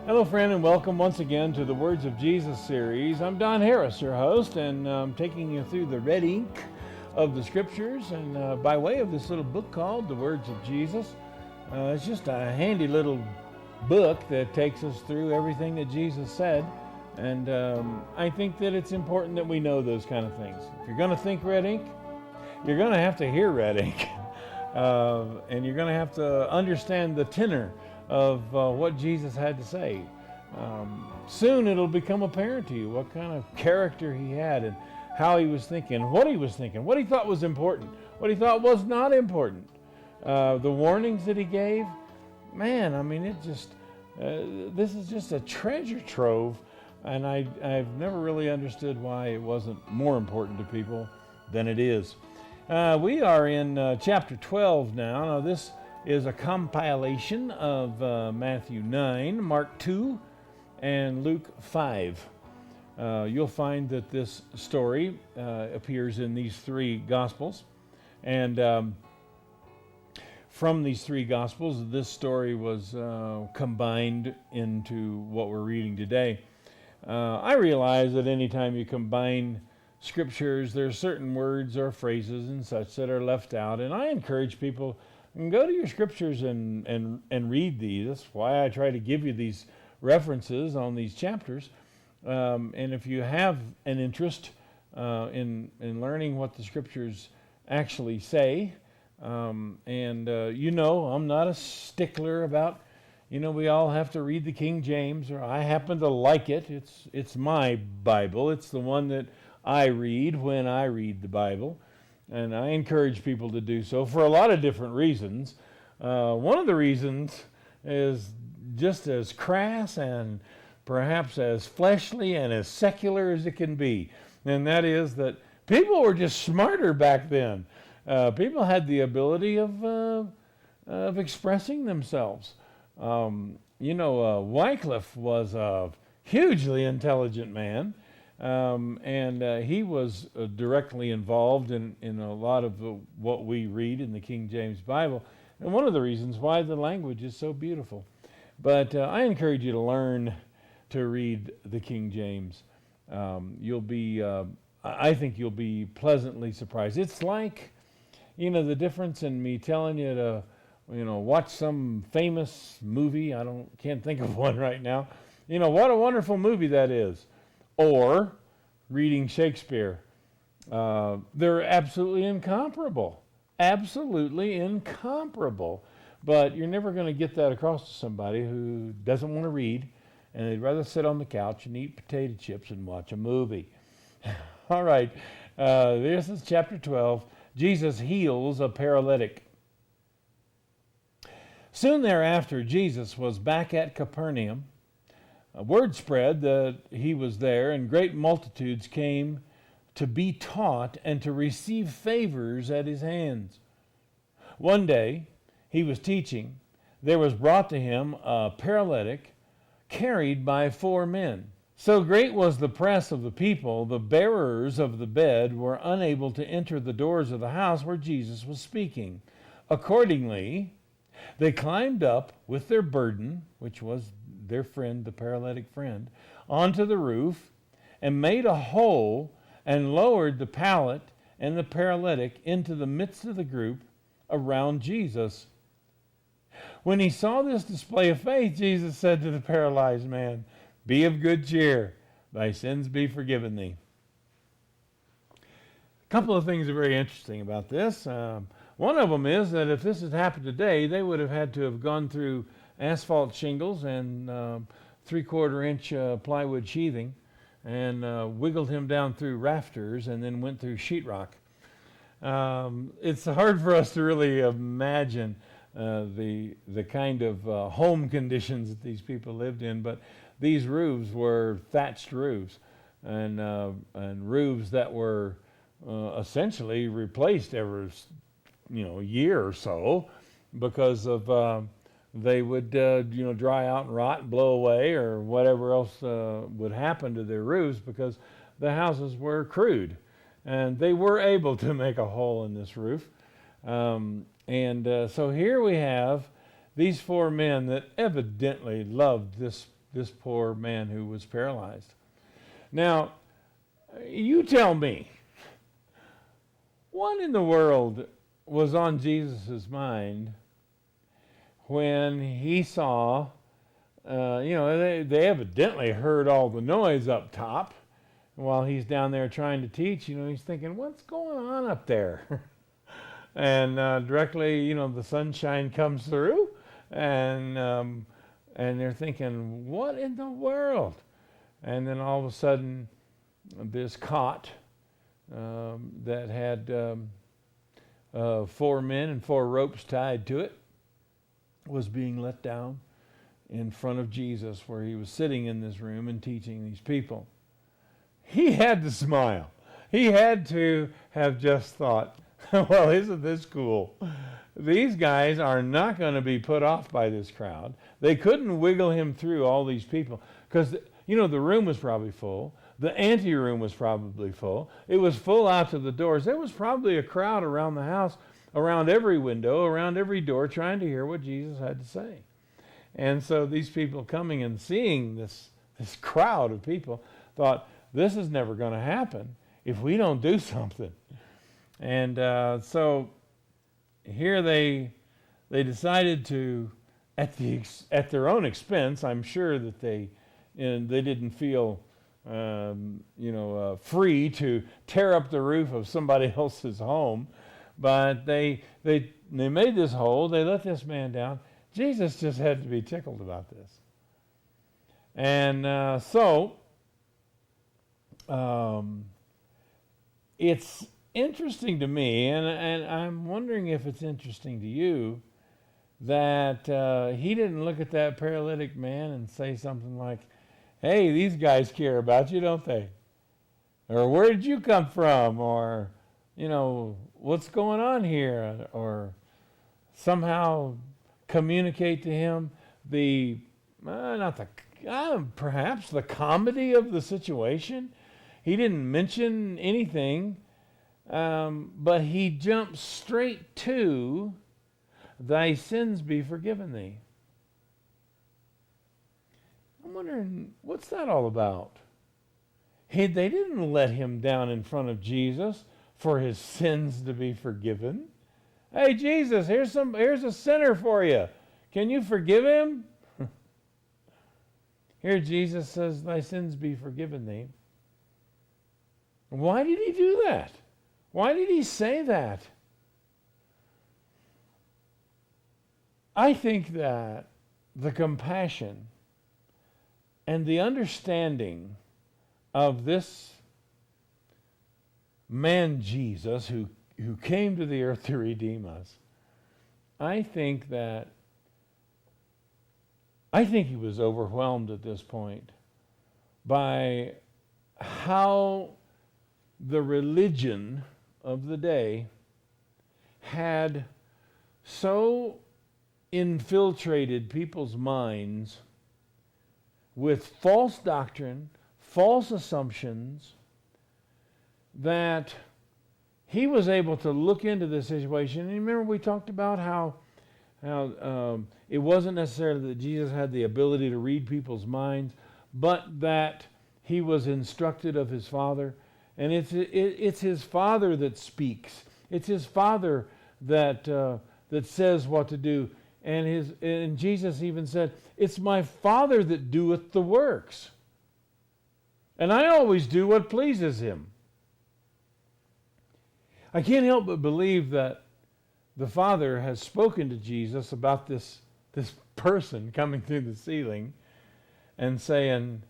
Hello, friend, and welcome once again to the Words of Jesus series. I'm Don Harris, your host, and I'm taking you through the red ink of the Scriptures, and by way of this little book called The Words of Jesus. It's just a handy little book that takes us through everything that Jesus said, and I think that it's important that we know those kind of things. If you're going to think red ink, you're going to have to hear red ink, and you're going to have to understand the tenor of what Jesus had to say. Soon it'll become apparent to you what kind of character he had and how he was thinking, what he thought was important, what he thought was not important. The warnings that he gave, man, I mean, this is just a treasure trove, and I've never really understood why it wasn't more important to people than it is. We are in chapter 12 now. Now this is a compilation of Matthew 9, Mark 2, and Luke 5. You'll find that this story appears in these three Gospels. And from these three Gospels, this story was combined into what we're reading today. I realize that anytime you combine scriptures, there are certain words or phrases and such that are left out. And I encourage people, go to your scriptures and read these. That's why I try to give you these references on these chapters. And if you have an interest in learning what the scriptures actually say, I'm not a stickler about, we all have to read the King James, or I happen to like it. It's my Bible. It's the one that I read when I read the Bible. And I encourage people to do so for a lot of different reasons. One of the reasons is just as crass and perhaps as fleshly and as secular as it can be. And that is that people were just smarter back then. People had the ability of expressing themselves. Wycliffe was a hugely intelligent man. And he was directly involved in a lot of what we read in the King James Bible, and one of the reasons why the language is so beautiful. But I encourage you to learn to read the King James. I think you'll be pleasantly surprised. It's like, the difference in me telling you to, watch some famous movie. Can't think of one right now. What a wonderful movie that is. Or reading Shakespeare. They're absolutely incomparable. Absolutely incomparable. But you're never going to get that across to somebody who doesn't want to read, and they'd rather sit on the couch and eat potato chips and watch a movie. All right, this is chapter 12. Jesus heals a paralytic. Soon thereafter, Jesus was back at Capernaum. Word spread that he was there, and great multitudes came to be taught and to receive favors at his hands. One day, he was teaching. There was brought to him a paralytic carried by 4 men. So great was the press of the people, the bearers of the bed were unable to enter the doors of the house where Jesus was speaking. Accordingly, they climbed up with their burden, which was their friend, the paralytic friend, onto the roof and made a hole and lowered the pallet and the paralytic into the midst of the group around Jesus. When he saw this display of faith, Jesus said to the paralyzed man, "Be of good cheer, thy sins be forgiven thee." A couple of things are very interesting about this. One of them is that if this had happened today, they would have had to have gone through asphalt shingles and 3/4 inch plywood sheathing and wiggled him down through rafters and then went through sheetrock. It's hard for us to really imagine the kind of home conditions that these people lived in, but these roofs were thatched roofs and roofs that were essentially replaced every year or so because of they would dry out and rot and blow away or whatever else would happen to their roofs because the houses were crude. And they were able to make a hole in this roof. So here we have these 4 men that evidently loved this this poor man who was paralyzed. Now, you tell me, what in the world was on Jesus' mind when he saw, they evidently heard all the noise up top while he's down there trying to teach. He's thinking, what's going on up there? And directly, the sunshine comes through, and they're thinking, what in the world? And then all of a sudden, this cot that had 4 men and 4 ropes tied to it was being let down in front of Jesus, where he was sitting in this room and teaching these people. He had to smile. He had to have just thought, well, isn't this cool? These guys are not going to be put off by this crowd. They couldn't wiggle him through all these people because, the room was probably full. The anteroom was probably full. It was full out to the doors. There was probably a crowd around the house, around every window, around every door, trying to hear what Jesus had to say. And so these people coming and seeing this crowd of people thought, this is never going to happen if we don't do something. And so here they decided to, at their own expense, I'm sure that they didn't feel free to tear up the roof of somebody else's home, but they made this hole. They let this man down. Jesus just had to be tickled about this, and so it's interesting to me, and I'm wondering if it's interesting to you, that he didn't look at that paralytic man and say something like, hey, these guys care about you, don't they? Or where did you come from? Or, what's going on here? Or somehow communicate to him perhaps the comedy of the situation. He didn't mention anything, but he jumped straight to, thy sins be forgiven thee. I'm wondering, what's that all about? They didn't let him down in front of Jesus for his sins to be forgiven. Hey, Jesus, here's a sinner for you. Can you forgive him? Here Jesus says, thy sins be forgiven thee. Why did he do that? Why did he say that? I think that the compassion and the understanding of this man Jesus who came to the earth to redeem us, I think he was overwhelmed at this point by how the religion of the day had so infiltrated people's minds with false doctrine, false assumptions, that he was able to look into this situation. And remember, we talked about how it wasn't necessarily that Jesus had the ability to read people's minds, but that he was instructed of his Father. And it's his Father that speaks. It's his Father that says what to do. And Jesus even said, it's my Father that doeth the works. And I always do what pleases him. I can't help but believe that the Father has spoken to Jesus about this person coming through the ceiling and saying,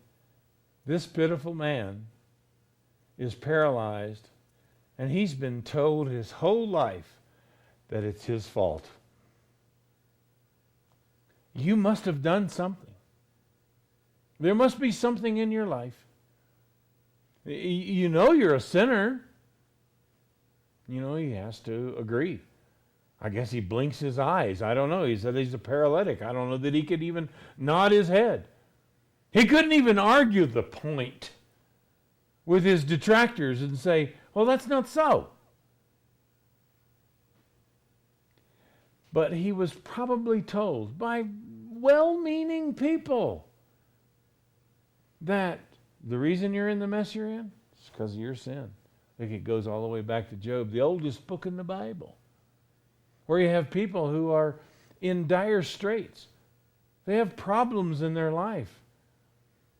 this pitiful man is paralyzed, and he's been told his whole life that it's his fault. You must have done something. There must be something in your life. You're a sinner. He has to agree. I guess he blinks his eyes. I don't know. He said he's a paralytic. I don't know that he could even nod his head. He couldn't even argue the point with his detractors and say, well, that's not so. But he was probably told by well-meaning people that the reason you're in the mess you're in is because of your sin. I think it goes all the way back to Job, the oldest book in the Bible, where you have people who are in dire straits. They have problems in their life.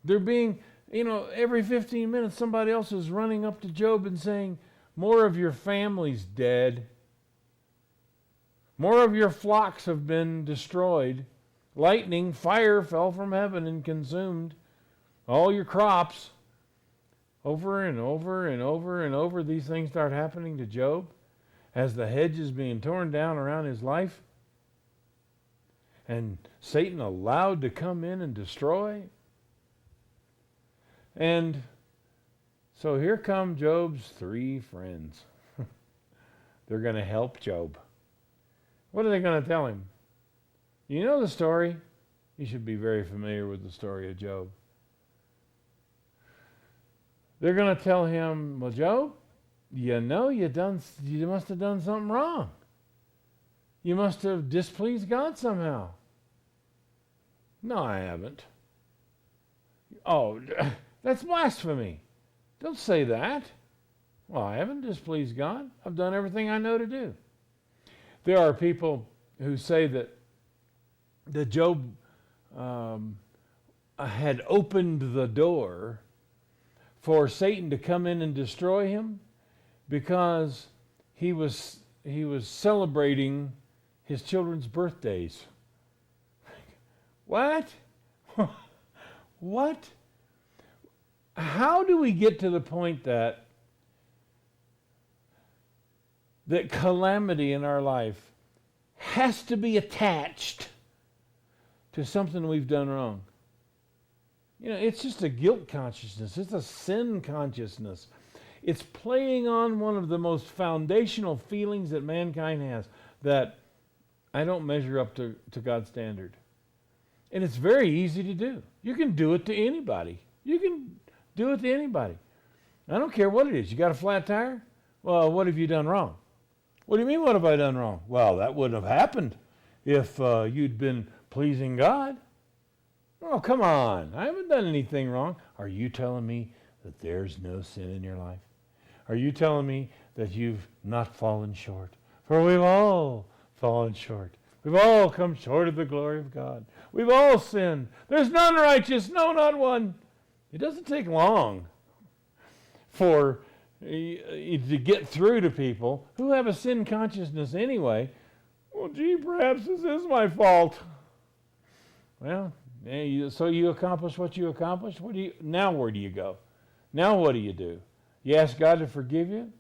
They're being, every 15 minutes somebody else is running up to Job and saying, more of your family's dead. More of your flocks have been destroyed. Lightning, fire fell from heaven and consumed all your crops. Over and over and over and over, these things start happening to Job as the hedge is being torn down around his life. And Satan allowed to come in and destroy. And so here come Job's 3 friends. They're going to help Job. What are they going to tell him? You know the story. You should be very familiar with the story of Job. They're going to tell him, well, Job, you must have done something wrong. You must have displeased God somehow. No, I haven't. Oh, that's blasphemy. Don't say that. Well, I haven't displeased God. I've done everything I know to do. There are people who say that Job had opened the door for Satan to come in and destroy him because he was celebrating his children's birthdays. What? What? How do we get to the point that calamity in our life has to be attached to something we've done wrong? It's just a guilt consciousness. It's a sin consciousness. It's playing on one of the most foundational feelings that mankind has, that I don't measure up to God's standard. And it's very easy to do. You can do it to anybody. You can do it to anybody. I don't care what it is. You got a flat tire? Well, what have you done wrong? What do you mean, what have I done wrong? Well, that wouldn't have happened if you'd been pleasing God. Oh, come on. I haven't done anything wrong. Are you telling me that there's no sin in your life? Are you telling me that you've not fallen short? For we've all fallen short. We've all come short of the glory of God. We've all sinned. There's none righteous, no, not one. It doesn't take long for to get through to people who have a sin consciousness anyway. Well, gee, perhaps this is my fault. Well, so you accomplish what you accomplished. Now where do you go? Now what do? You ask God to forgive you?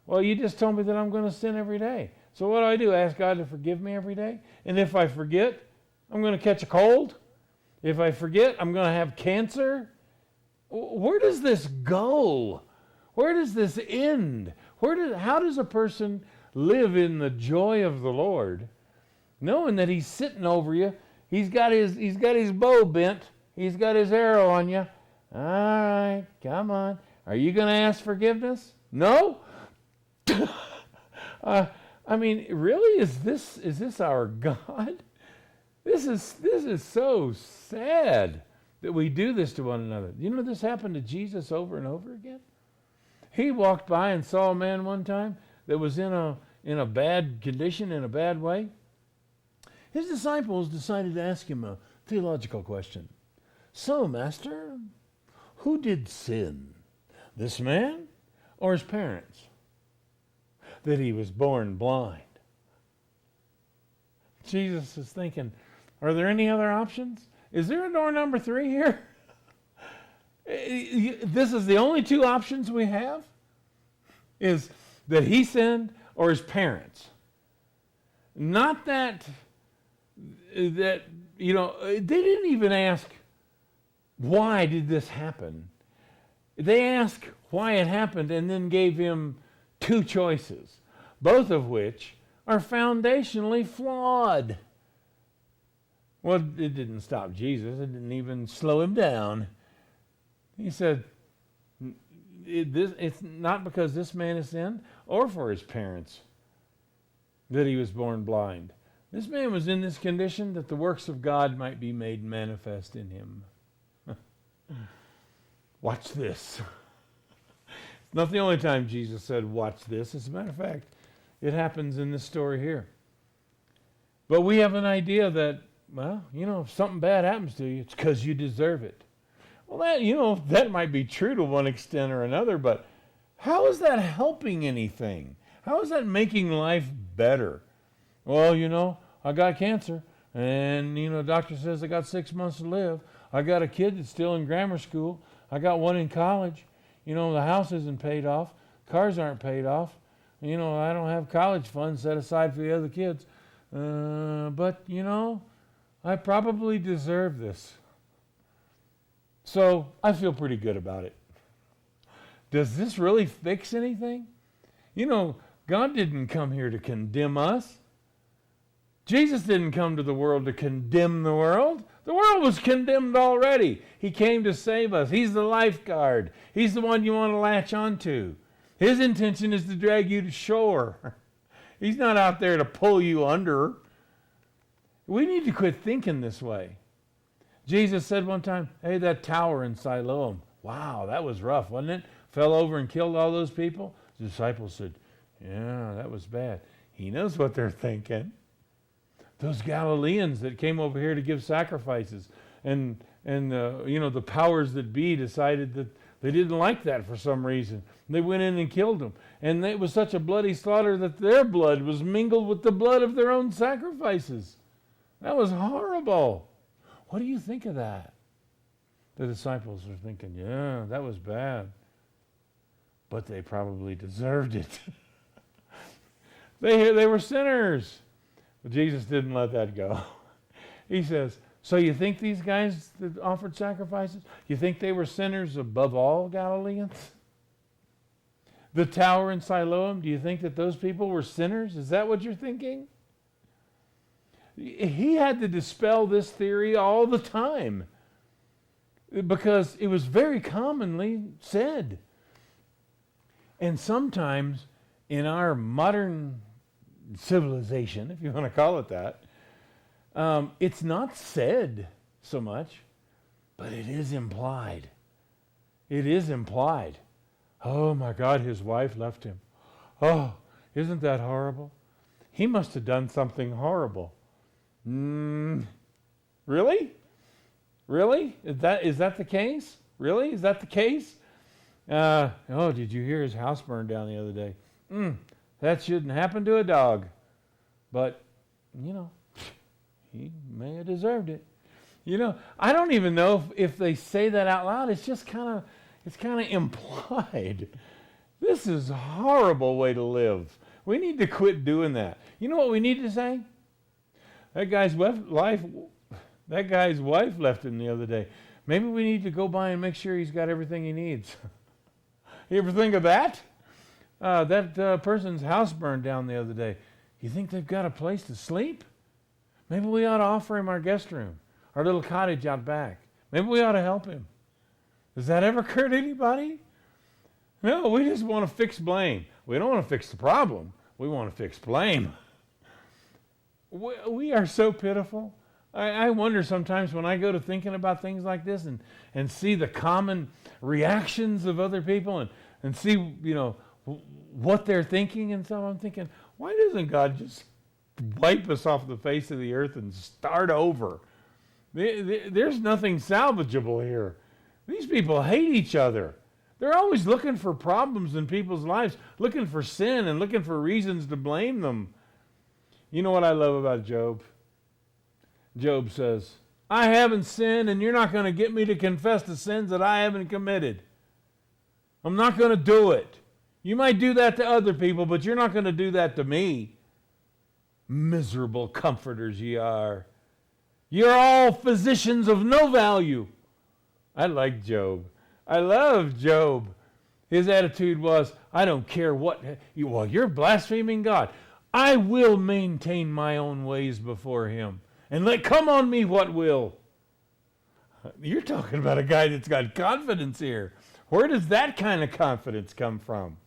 Well, you just told me that I'm going to sin every day. So what do? Ask God to forgive me every day? And if I forget, I'm going to catch a cold? If I forget, I'm going to have cancer? Where does this go? Where does this end? How does a person live in the joy of the Lord, knowing that He's sitting over you? He's got his bow bent. He's got his arrow on you. All right, come on. Are you going to ask forgiveness? No? I mean, really, is this our God? This is so sad that we do this to one another. This happened to Jesus over and over again. He walked by and saw a man one time that was in a bad condition, in a bad way. His disciples decided to ask him a theological question. So, Master, who did sin, this man or his parents, that he was born blind? Jesus is thinking, are there any other options? Is there a door number 3 here? This is the only 2 options we have? Is that he sinned or his parents? Not that they didn't even ask, why did this happen? They asked why it happened and then gave him 2 choices, both of which are foundationally flawed. Well, it didn't stop Jesus. It didn't even slow him down. He said, it's not because this man has sinned or for his parents that he was born blind. This man was in this condition that the works of God might be made manifest in him. Watch this. It's not the only time Jesus said, watch this. As a matter of fact, it happens in this story here. But we have an idea that, well, if something bad happens to you, it's because you deserve it. Well, that might be true to one extent or another, but how is that helping anything? How is that making life better? Well, I got cancer, and, the doctor says I got 6 months to live. I got a kid that's still in grammar school. I got one in college. The house isn't paid off. Cars aren't paid off. I don't have college funds set aside for the other kids. But I probably deserve this. So I feel pretty good about it. Does this really fix anything? God didn't come here to condemn us. Jesus didn't come to the world to condemn the world. The world was condemned already. He came to save us. He's the lifeguard. He's the one you want to latch onto. His intention is to drag you to shore. He's not out there to pull you under. We need to quit thinking this way. Jesus said one time, hey, that tower in Siloam, wow, that was rough, wasn't it? Fell over and killed all those people. The disciples said, yeah, that was bad. He knows what they're thinking. Those Galileans that came over here to give sacrifices, and the powers that be decided that they didn't like that for some reason. They went in and killed them. And it was such a bloody slaughter that their blood was mingled with the blood of their own sacrifices. That was horrible. What do you think of that? The disciples are thinking, yeah, that was bad. But they probably deserved it. They were sinners. But Jesus didn't let that go. He says, so you think these guys that offered sacrifices, you think they were sinners above all Galileans? The tower in Siloam, do you think that those people were sinners? Is that what you're thinking? He had to dispel this theory all the time because it was very commonly said. And sometimes in our modern civilization, if you want to call it that, it's not said so much, but it is implied. It is implied. Oh my God, his wife left him. Oh, isn't that horrible? He must have done something horrible. Really? Really? Is that the case? Really? Is that the case? Did you hear his house burned down the other day? That shouldn't happen to a dog. But, he may have deserved it. I don't even know if they say that out loud. It's just kind of implied. This is a horrible way to live. We need to quit doing that. You know what we need to say? That guy's wife left him the other day. Maybe we need to go by and make sure he's got everything he needs. You ever think of that? That person's house burned down the other day. You think they've got a place to sleep? Maybe we ought to offer him our guest room, our little cottage out back. Maybe we ought to help him. Does that ever occur to anybody? No, we just want to fix blame. We don't want to fix the problem. We want to fix blame. We are so pitiful. I wonder sometimes when I go to thinking about things like this and see the common reactions of other people and see, what they're thinking and so I'm thinking, why doesn't God just wipe us off the face of the earth and start over? There's nothing salvageable here. These people hate each other. They're always looking for problems in people's lives, looking for sin and looking for reasons to blame them. You know what I love about Job? Job says, I haven't sinned and you're not going to get me to confess the sins that I haven't committed. I'm not going to do it. You might do that to other people, but you're not going to do that to me. Miserable comforters ye are. You're all physicians of no value. I like Job. I love Job. His attitude was, I don't care what, you're blaspheming God. I will maintain my own ways before him. And let come on me what will. You're talking about a guy that's got confidence here. Where does that kind of confidence come from?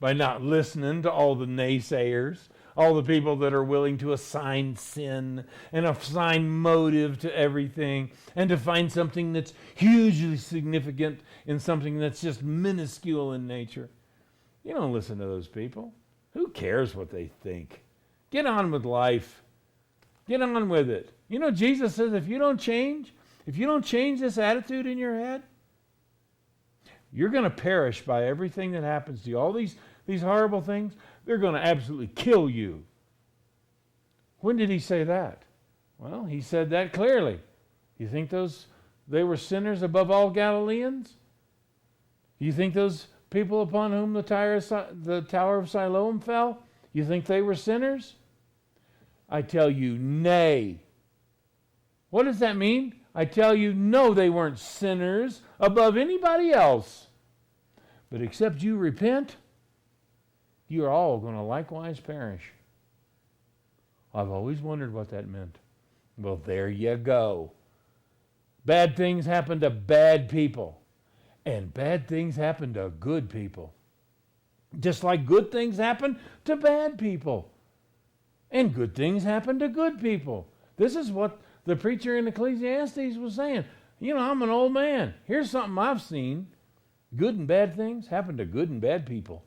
By not listening to all the naysayers, All the people that are willing to assign sin and assign motive to everything and to find something that's hugely significant in something that's just minuscule in nature. You don't listen to those people. Who cares what they think? Get on with life. Get on with it. You know, Jesus says if you don't change this attitude in your head, you're going to perish by everything that happens to you. All these horrible things, they're going to absolutely kill you. When did he say that? Well, he said that clearly. You think they were sinners above all Galileans? You think those people upon whom the Tower of Siloam fell, you think they were sinners? I tell you, nay. What does that mean? I tell you, no, they weren't sinners above anybody else. But except you repent, you are all going to likewise perish. I've always wondered what that meant. Well, there you go. Bad things happen to bad people. And bad things happen to good people. Just like good things happen to bad people. And good things happen to good people. This is what the preacher in Ecclesiastes was saying. You know, I'm an old man. Here's something I've seen. Good and bad things happen to good and bad people.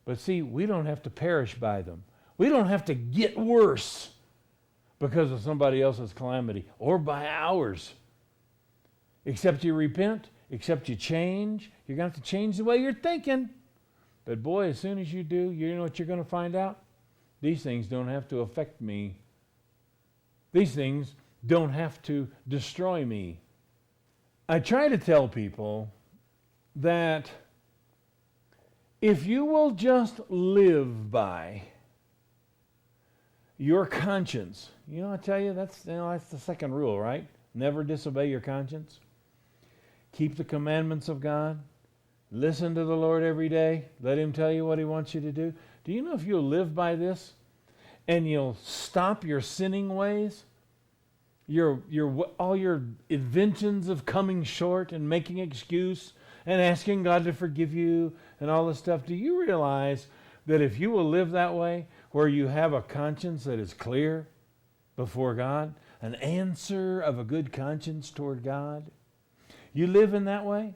But see, we don't have to perish by them. We don't have to get worse because of somebody else's calamity or by ours. Except you repent, except you change. You're going to have to change the way you're thinking. But boy, as soon as you do, you know what you're going to find out? These things don't have to affect me. These things don't have to destroy me. I try to tell people that if you will just live by your conscience, you know, I tell you, that's the second rule, right? Never disobey your conscience. Keep the commandments of God. Listen to the Lord every day. Let Him tell you what He wants you to do. Do you know if you'll live by this and you'll stop your sinning ways, all your inventions of coming short and making excuse and asking God to forgive you and all this stuff, do you realize that if you will live that way, where you have a conscience that is clear before God, an answer of a good conscience toward God, you live in that way,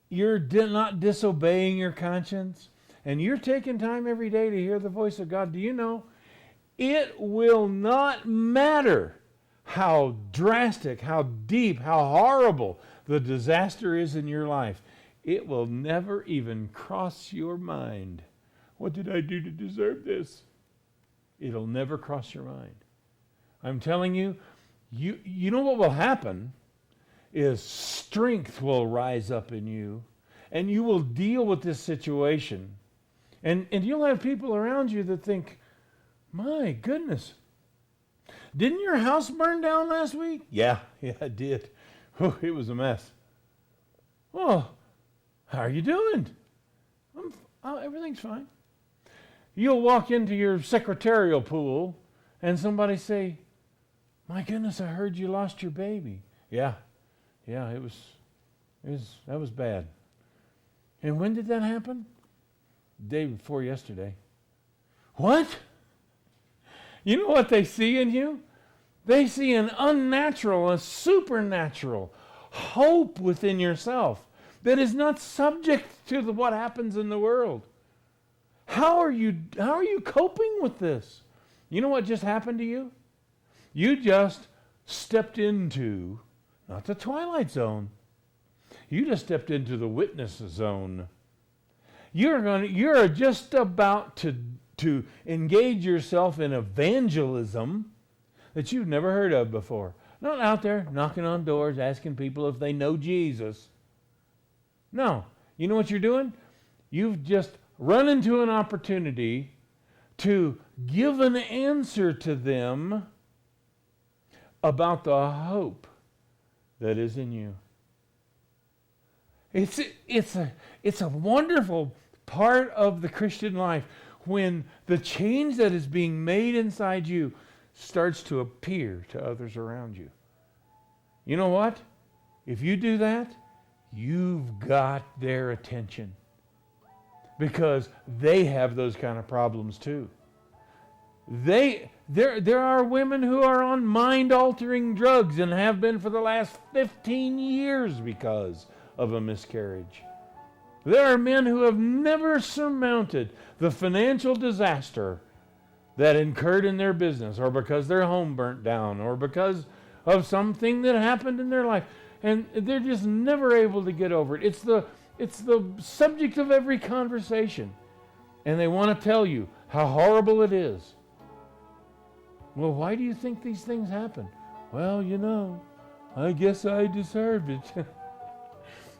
you're not disobeying your conscience, and you're taking time every day to hear the voice of God, do you know, it will not matter how drastic, how deep, how horrible the disaster is in your life. It will never even cross your mind. What did I do to deserve this? It'll never cross your mind. I'm telling you, you know what will happen is strength will rise up in you, and you will deal with this situation. And you'll have people around you that think, my goodness, didn't your house burn down last week? Yeah, it did. Oh, it was a mess. Well, how are you doing? Everything's fine. You'll walk into your secretarial pool and somebody say, my goodness, I heard you lost your baby. Yeah, that was bad. And when did that happen? Day before yesterday. What? You know what they see in you? They see an unnatural, a supernatural hope within yourself that is not subject to what happens in the world. How are you coping with this? You know what just happened to you? You just stepped into, not the twilight zone, you just stepped into the witness zone. You're just about to engage yourself in evangelism that you've never heard of before. Not out there knocking on doors, asking people if they know Jesus. No. You know what you're doing? You've just run into an opportunity to give an answer to them about the hope that is in you. It's a wonderful part of the Christian life when the change that is being made inside you starts to appear to others around you. You know what? If you do that, you've got their attention because they have those kind of problems too. There are women who are on mind-altering drugs and have been for the last 15 years because of a miscarriage. There are men who have never surmounted the financial disaster that incurred in their business, or because their home burnt down, or because of something that happened in their life. And they're just never able to get over it. It's the subject of every conversation. And they want to tell you how horrible it is. Well, why do you think these things happen? Well, I guess I deserved it.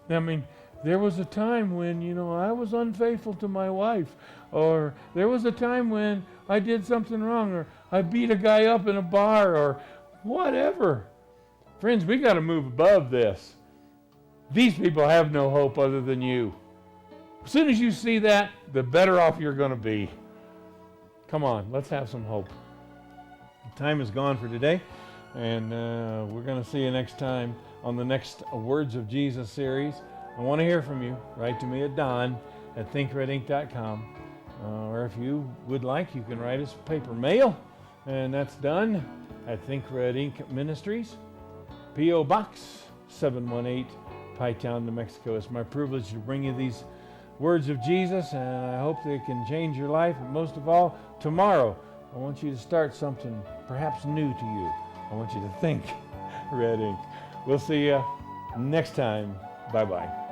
I mean, there was a time when, I was unfaithful to my wife, or there was a time when I did something wrong, or I beat a guy up in a bar, or whatever. Friends, we got to move above this. These people have no hope other than you. As soon as you see that, the better off you're going to be. Come on, let's have some hope. The time is gone for today, and we're going to see you next time on the next Words of Jesus series. I want to hear from you. Write to me at don@thinkredinc.com. Or if you would like, you can write us paper mail, and that's done at Think Red Inc. Ministries, P.O. Box 718, Pytown, New Mexico. It's my privilege to bring you these words of Jesus, and I hope they can change your life. And most of all, tomorrow, I want you to start something perhaps new to you. I want you to think Red Ink. We'll see you next time. Bye-bye.